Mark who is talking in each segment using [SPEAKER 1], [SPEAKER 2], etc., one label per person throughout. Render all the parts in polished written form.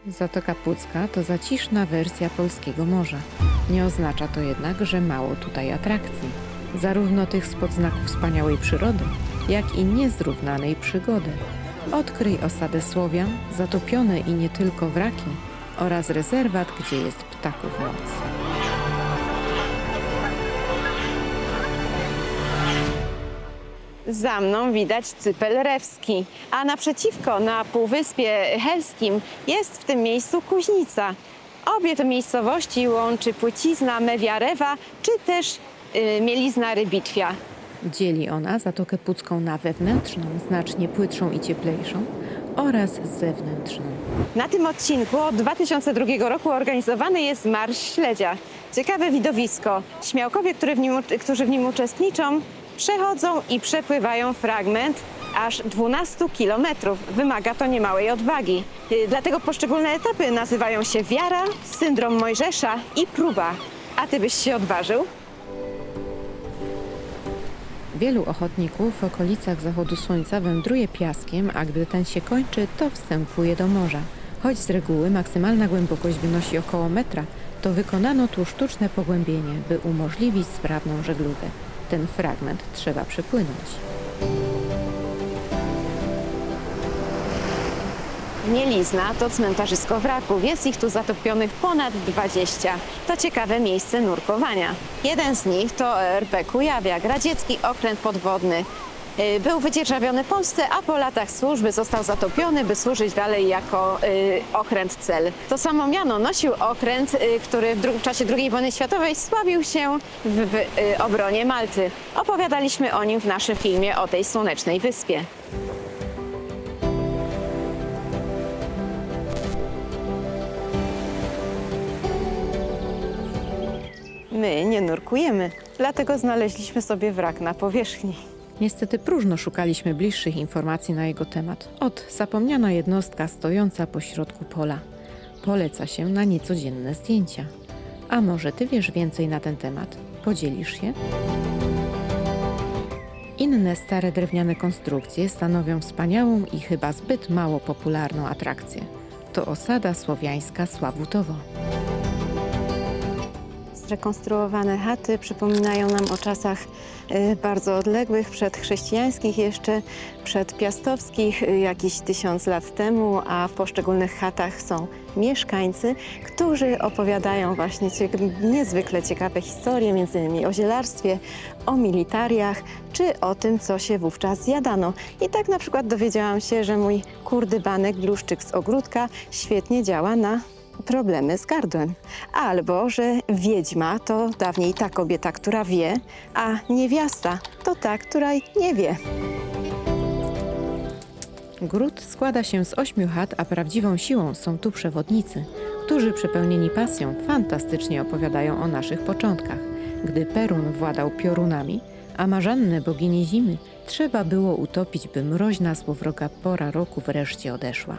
[SPEAKER 1] Zatoka Pucka to zaciszna wersja polskiego morza. Nie oznacza to jednak, że mało tutaj atrakcji. Zarówno tych spod znaków wspaniałej przyrody, jak i niezrównanej przygody. Odkryj osadę Słowian, zatopione i nie tylko wraki oraz rezerwat, gdzie jest ptaków moc.
[SPEAKER 2] Za mną widać Cypel Rewski, a naprzeciwko na Półwyspie Helskim jest w tym miejscu Kuźnica. Obie te miejscowości łączy płycizna Mewiarewa czy też mielizna Rybitwia.
[SPEAKER 1] Dzieli ona Zatokę Pucką na wewnętrzną, znacznie płytszą i cieplejszą, oraz zewnętrzną.
[SPEAKER 2] Na tym odcinku od 2002 roku organizowany jest Marsz Śledzia. Ciekawe widowisko. Śmiałkowie, którzy w nim uczestniczą, przechodzą i przepływają fragment aż 12 kilometrów. Wymaga to niemałej odwagi. Dlatego poszczególne etapy nazywają się wiara, syndrom Mojżesza i próba. A ty byś się odważył?
[SPEAKER 1] Wielu ochotników w okolicach zachodu słońca wędruje piaskiem, a gdy ten się kończy, to wstępuje do morza. Choć z reguły maksymalna głębokość wynosi około metra, to wykonano tu sztuczne pogłębienie, by umożliwić sprawną żeglugę. Ten fragment trzeba przepłynąć.
[SPEAKER 2] Mielizna to cmentarzysko wraków. Jest ich tu zatopionych ponad 20. To ciekawe miejsce nurkowania. Jeden z nich to ORP Kujawiak, radziecki okręt podwodny. Był wydzierżawiony Polsce, a po latach służby został zatopiony, by służyć dalej jako okręt cel. To samo miano nosił okręt, który w czasie II wojny światowej sławił się w obronie Malty. Opowiadaliśmy o nim w naszym filmie o tej słonecznej wyspie. My nie nurkujemy, dlatego znaleźliśmy sobie wrak na powierzchni.
[SPEAKER 1] Niestety próżno szukaliśmy bliższych informacji na jego temat. Zapomniana jednostka stojąca pośrodku pola. Poleca się na niecodzienne zdjęcia. A może ty wiesz więcej na ten temat? Podzielisz się? Inne stare drewniane konstrukcje stanowią wspaniałą i chyba zbyt mało popularną atrakcję. To osada słowiańska Sławutowo.
[SPEAKER 2] Zrekonstruowane chaty przypominają nam o czasach bardzo odległych, przedchrześcijańskich jeszcze, przedpiastowskich, jakieś 1000 lat temu, a w poszczególnych chatach są mieszkańcy, którzy opowiadają właśnie niezwykle ciekawe historie, m.in. o zielarstwie, o militariach, czy o tym, co się wówczas zjadano. I tak na przykład dowiedziałam się, że mój kurdybanek, bluszczyk z ogródka świetnie działa na problemy z gardłem. Albo, że wiedźma to dawniej ta kobieta, która wie, a niewiasta to ta, która nie wie.
[SPEAKER 1] Gród składa się z 8 chat, a prawdziwą siłą są tu przewodnicy, którzy przepełnieni pasją fantastycznie opowiadają o naszych początkach. Gdy Perun władał piorunami, a Marzannę, boginię zimy, trzeba było utopić, by mroźna złowroga pora roku wreszcie odeszła.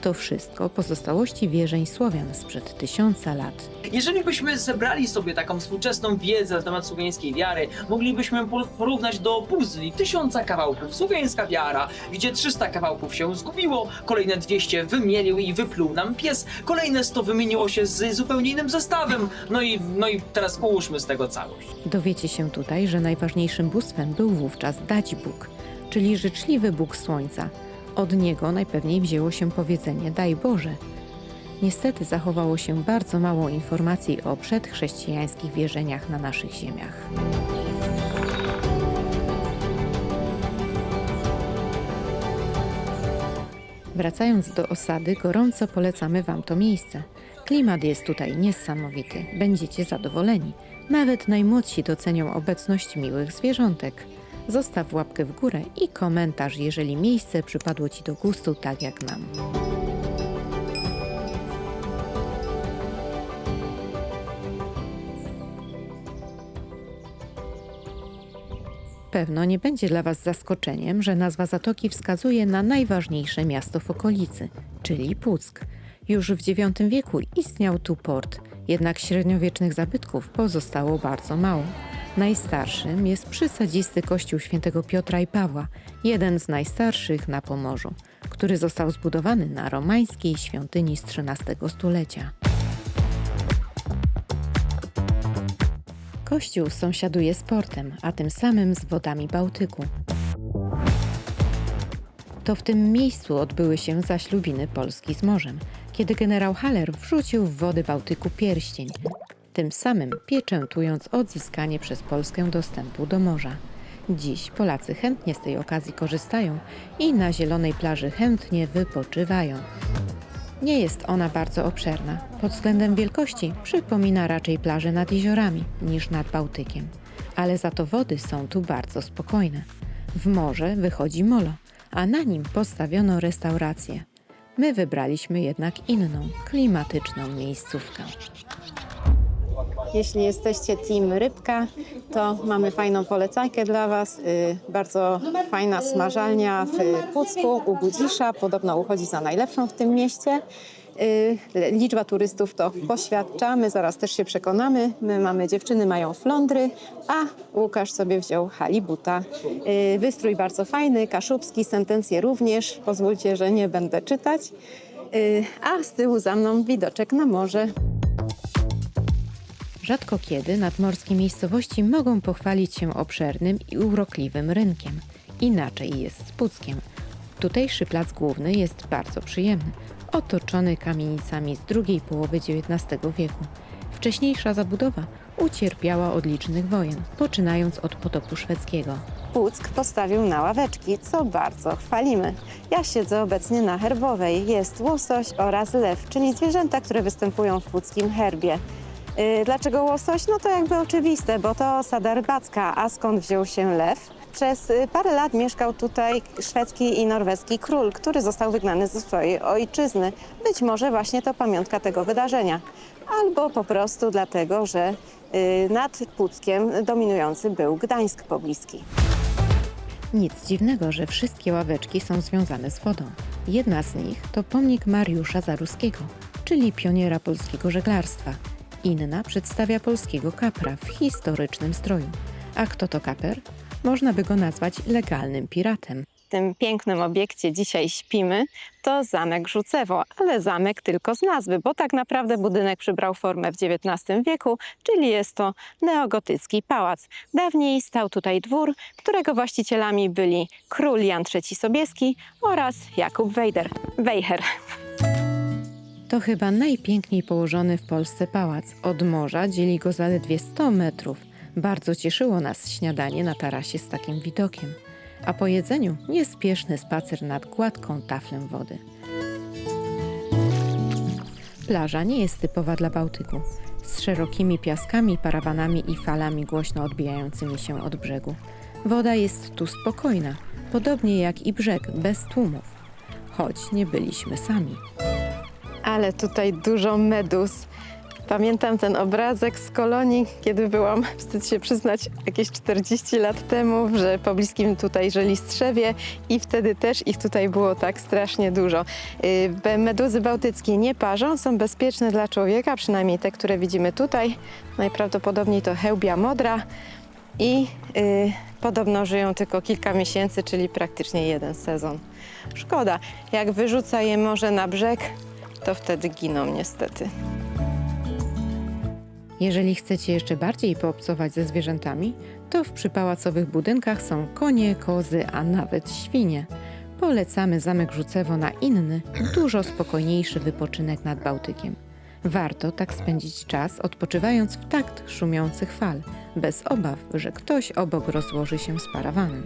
[SPEAKER 1] To wszystko pozostałości wierzeń Słowian sprzed 1000 lat.
[SPEAKER 3] Jeżeli byśmy zebrali sobie taką współczesną wiedzę na temat słowiańskiej wiary, moglibyśmy ją porównać do puzli 1000 kawałków. Słowiańska wiara, gdzie 300 kawałków się zgubiło, kolejne 200 wymienił i wypluł nam pies, kolejne 100 wymieniło się z zupełnie innym zestawem. No i teraz ułóżmy z tego całość.
[SPEAKER 1] Dowiecie się tutaj, że najważniejszym bóstwem był wówczas Dać Bóg, czyli życzliwy Bóg Słońca. Od niego najpewniej wzięło się powiedzenie Daj Boże. Niestety zachowało się bardzo mało informacji o przedchrześcijańskich wierzeniach na naszych ziemiach. Wracając do osady, gorąco polecamy Wam to miejsce. Klimat jest tutaj niesamowity, będziecie zadowoleni. Nawet najmłodsi docenią obecność miłych zwierzątek. Zostaw łapkę w górę i komentarz, jeżeli miejsce przypadło Ci do gustu tak jak nam. Pewno nie będzie dla Was zaskoczeniem, że nazwa zatoki wskazuje na najważniejsze miasto w okolicy, czyli Puck. Już w IX wieku istniał tu port Jednak średniowiecznych zabytków pozostało bardzo mało. Najstarszym jest przysadzisty kościół świętego Piotra i Pawła, jeden z najstarszych na Pomorzu, który został zbudowany na romańskiej świątyni z XIII stulecia. Kościół sąsiaduje z portem, a tym samym z wodami Bałtyku. To w tym miejscu odbyły się zaślubiny Polski z morzem, kiedy generał Haller wrzucił w wody Bałtyku pierścień, tym samym pieczętując odzyskanie przez Polskę dostępu do morza. Dziś Polacy chętnie z tej okazji korzystają i na zielonej plaży chętnie wypoczywają. Nie jest ona bardzo obszerna. Pod względem wielkości przypomina raczej plażę nad jeziorami niż nad Bałtykiem. Ale za to wody są tu bardzo spokojne. W morze wychodzi molo, a na nim postawiono restaurację. My wybraliśmy jednak inną, klimatyczną miejscówkę.
[SPEAKER 2] Jeśli jesteście team rybka, to mamy fajną polecajkę dla Was. Bardzo fajna smażalnia w Pucku u Budzisza. Podobno uchodzi za najlepszą w tym mieście. Liczba turystów to poświadcza. My zaraz też się przekonamy. Dziewczyny mają flądry, a Łukasz sobie wziął halibuta. Wystrój bardzo fajny, kaszubski, sentencje również. Pozwólcie, że nie będę czytać. A z tyłu za mną widoczek na morze.
[SPEAKER 1] Rzadko kiedy nadmorskie miejscowości mogą pochwalić się obszernym i urokliwym rynkiem. Inaczej jest z Puckiem. Tutejszy plac główny jest bardzo przyjemny, otoczony kamienicami z drugiej połowy XIX wieku. Wcześniejsza zabudowa ucierpiała od licznych wojen, poczynając od potopu szwedzkiego.
[SPEAKER 2] Puck postawił na ławeczki, co bardzo chwalimy. Ja siedzę obecnie na herbowej. Jest łosoś oraz lew, czyli zwierzęta, które występują w puckim herbie. Dlaczego łosoś? No to jakby oczywiste, bo to osada rybacka. A skąd wziął się lew? Przez parę lat mieszkał tutaj szwedzki i norweski król, który został wygnany ze swojej ojczyzny. Być może właśnie to pamiątka tego wydarzenia. Albo po prostu dlatego, że nad Puckiem dominujący był Gdańsk pobliski.
[SPEAKER 1] Nic dziwnego, że wszystkie ławeczki są związane z wodą. Jedna z nich to pomnik Mariusza Zaruskiego, czyli pioniera polskiego żeglarstwa. Inna przedstawia polskiego kapra w historycznym stroju. A kto to kaper? Można by go nazwać legalnym piratem.
[SPEAKER 2] W tym pięknym obiekcie dzisiaj śpimy, to zamek Rzucewo, ale zamek tylko z nazwy, bo tak naprawdę budynek przybrał formę w XIX wieku, czyli jest to neogotycki pałac. Dawniej stał tutaj dwór, którego właścicielami byli król Jan III Sobieski oraz Jakub Wejher.
[SPEAKER 1] To chyba najpiękniej położony w Polsce pałac. Od morza dzieli go zaledwie 100 metrów. Bardzo cieszyło nas śniadanie na tarasie z takim widokiem. A po jedzeniu niespieszny spacer nad gładką taflą wody. Plaża nie jest typowa dla Bałtyku. Z szerokimi piaskami, parawanami i falami głośno odbijającymi się od brzegu. Woda jest tu spokojna, podobnie jak i brzeg, bez tłumów. Choć nie byliśmy sami.
[SPEAKER 2] Ale tutaj dużo meduz. Pamiętam ten obrazek z kolonii, kiedy byłam, wstyd się przyznać, jakieś 40 lat temu, że pobliskim tutaj żyli strzewie i wtedy też ich tutaj było tak strasznie dużo. Meduzy bałtyckie nie parzą, są bezpieczne dla człowieka, przynajmniej te, które widzimy tutaj. Najprawdopodobniej to hełbia modra i podobno żyją tylko kilka miesięcy, czyli praktycznie jeden sezon. Szkoda, jak wyrzuca je morze na brzeg, to wtedy giną niestety.
[SPEAKER 1] Jeżeli chcecie jeszcze bardziej poobcować ze zwierzętami, to w przypałacowych budynkach są konie, kozy, a nawet świnie. Polecamy zamek Rzucewo na inny, dużo spokojniejszy wypoczynek nad Bałtykiem. Warto tak spędzić czas, odpoczywając w takt szumiących fal, bez obaw, że ktoś obok rozłoży się z parawanem.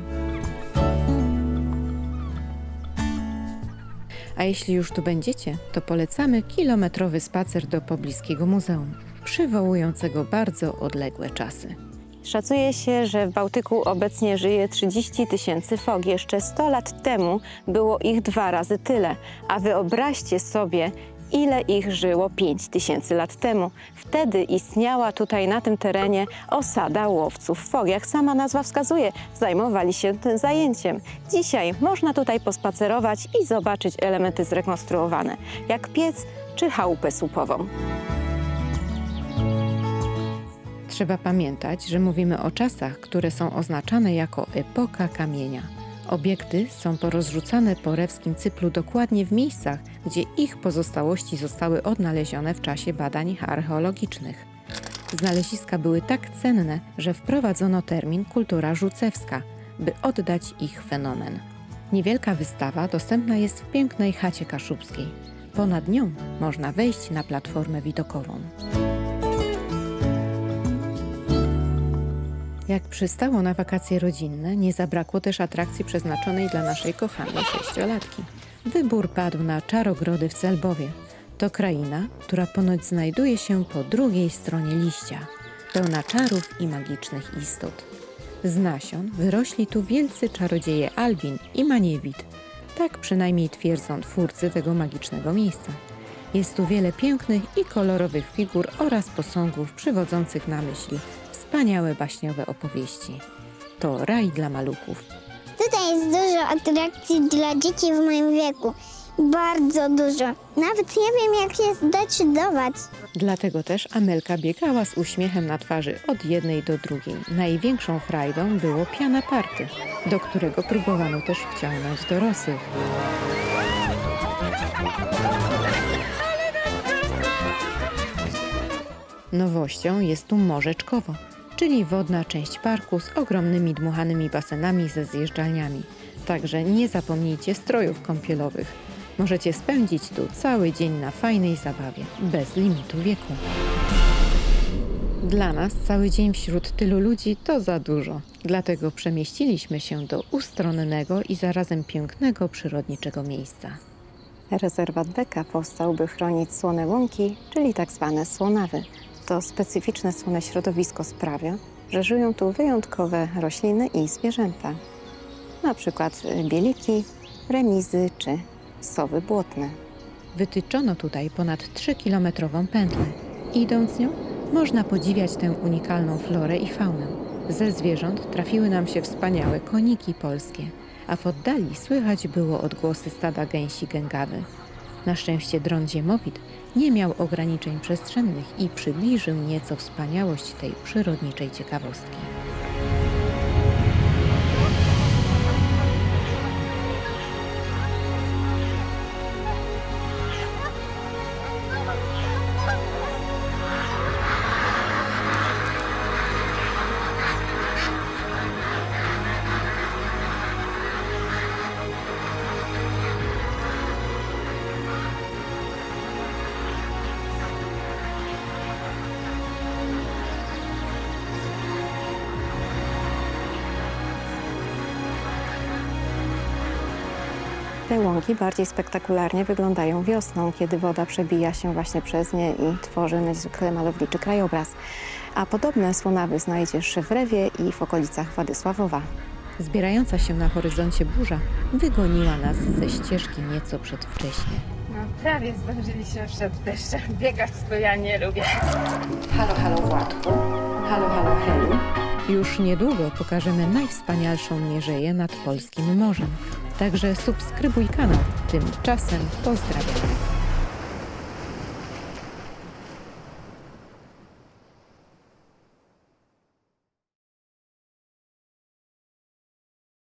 [SPEAKER 1] A jeśli już tu będziecie, to polecamy kilometrowy spacer do pobliskiego muzeum, przywołującego bardzo odległe czasy.
[SPEAKER 2] Szacuje się, że w Bałtyku obecnie żyje 30 000 fog. Jeszcze 100 lat temu było ich 2 razy tyle. A wyobraźcie sobie, ile ich żyło 5000 lat temu. Wtedy istniała tutaj na tym terenie osada łowców fog. Jak sama nazwa wskazuje, zajmowali się tym zajęciem. Dzisiaj można tutaj pospacerować i zobaczyć elementy zrekonstruowane, jak piec czy chałupę słupową.
[SPEAKER 1] Trzeba pamiętać, że mówimy o czasach, które są oznaczane jako epoka kamienia. Obiekty są porozrzucane po Rewskim Cyplu dokładnie w miejscach, gdzie ich pozostałości zostały odnalezione w czasie badań archeologicznych. Znaleziska były tak cenne, że wprowadzono termin kultura rzucewska, by oddać ich fenomen. Niewielka wystawa dostępna jest w pięknej chacie kaszubskiej. Ponad nią można wejść na platformę widokową. Jak przystało na wakacje rodzinne, nie zabrakło też atrakcji przeznaczonej dla naszej kochanej sześciolatki. Wybór padł na Czarogrody w Celbowie. To kraina, która ponoć znajduje się po drugiej stronie liścia, pełna czarów i magicznych istot. Z nasion wyrośli tu wielcy czarodzieje Albin i Maniewit. Tak przynajmniej twierdzą twórcy tego magicznego miejsca. Jest tu wiele pięknych i kolorowych figur oraz posągów przywodzących na myśl wspaniałe baśniowe opowieści. To raj dla maluchów.
[SPEAKER 4] Tutaj jest dużo atrakcji dla dzieci w moim wieku. Bardzo dużo. Nawet nie wiem, jak się zdecydować.
[SPEAKER 1] Dlatego też Amelka biegała z uśmiechem na twarzy od jednej do drugiej. Największą frajdą było piana party, do którego próbowano też wciągnąć dorosłych. Nowością jest tu Morze Czkowo, czyli wodna część parku z ogromnymi dmuchanymi basenami ze zjeżdżalniami. Także nie zapomnijcie strojów kąpielowych. Możecie spędzić tu cały dzień na fajnej zabawie, bez limitu wieku. Dla nas cały dzień wśród tylu ludzi to za dużo. Dlatego przemieściliśmy się do ustronnego i zarazem pięknego przyrodniczego miejsca.
[SPEAKER 2] Rezerwat Beka powstał, by chronić słone łąki, czyli tak zwane słonawy. To specyficzne słone środowisko sprawia, że żyją tu wyjątkowe rośliny i zwierzęta. Na przykład bieliki, remizy czy sowy błotne.
[SPEAKER 1] Wytyczono tutaj ponad 3-kilometrową pętlę. Idąc nią, można podziwiać tę unikalną florę i faunę. Ze zwierząt trafiły nam się wspaniałe koniki polskie, a w oddali słychać było odgłosy stada gęsi gęgawy. Na szczęście dron ziemowit nie miał ograniczeń przestrzennych i przybliżył nieco wspaniałość tej przyrodniczej ciekawostki.
[SPEAKER 2] Te łąki bardziej spektakularnie wyglądają wiosną, kiedy woda przebija się właśnie przez nie i tworzy niezwykle malowniczy krajobraz. A podobne słonawy znajdziesz w Rewie i w okolicach Władysławowa.
[SPEAKER 1] Zbierająca się na horyzoncie burza wygoniła nas ze ścieżki nieco przedwcześnie.
[SPEAKER 5] No prawie zdążyliśmy przed deszczem. Biegać to ja nie lubię.
[SPEAKER 1] Halo, halo Władku. Halo, halo Helu. Już niedługo pokażemy najwspanialszą mierzeję nad polskim morzem. Także subskrybuj kanał. Tymczasem pozdrawiam.